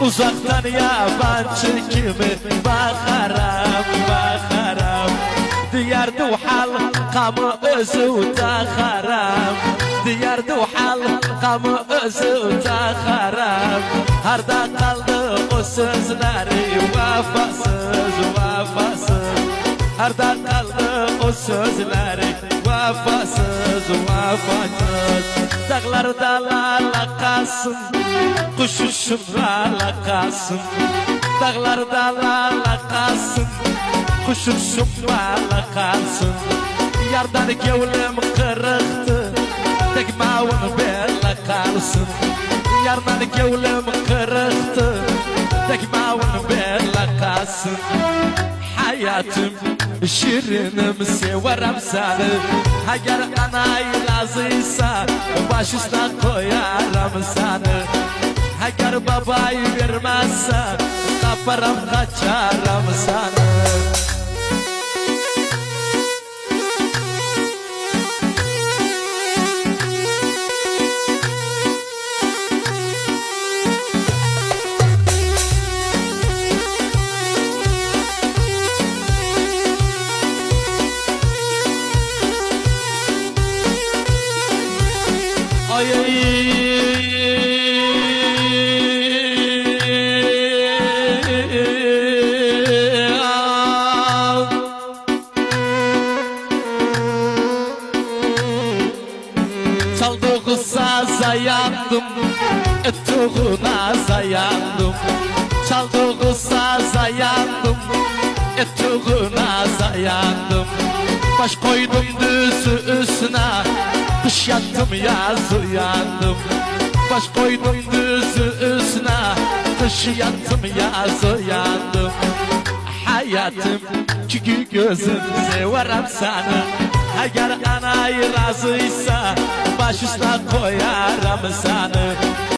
Uzaktan yabancı gibi bakarım, bakarım. Diyar duhal kamı özü takarım. Diyar duhal kamı özü takarım. Harda kaldı o sözleri vefasız, vefasız. Harda kaldı o sözleri vefasız, vefasız. Dağlarda lala kalsın, kuş uçuşumla kalsın. Dağlarda lala kalsın, kuş uçuşumla kalsın. Yardan gevlim kırıktı, tekmağın bella kalsın. Yardan gevlim kırıktı, tekmağın bella kalsın. Hayatım şirinim severim seni. Eğer anay razıysa baş üstüne koyarım seni. Eğer babayı vermezse kaparım kaçarım seni. Ay çaldığı saza yandım, ettuğuna zayandım. Çaldığı saza yandım, ettuğuna zayandım. Baş koydum düzü üstüne, kış yattım yaz uyandım. Baş koydum düzü üstüne, kış yattım yaz uyandım. Hayatım çünkü gözüm severim seni. Eğer anay razıysa baş üstüne koyarım seni.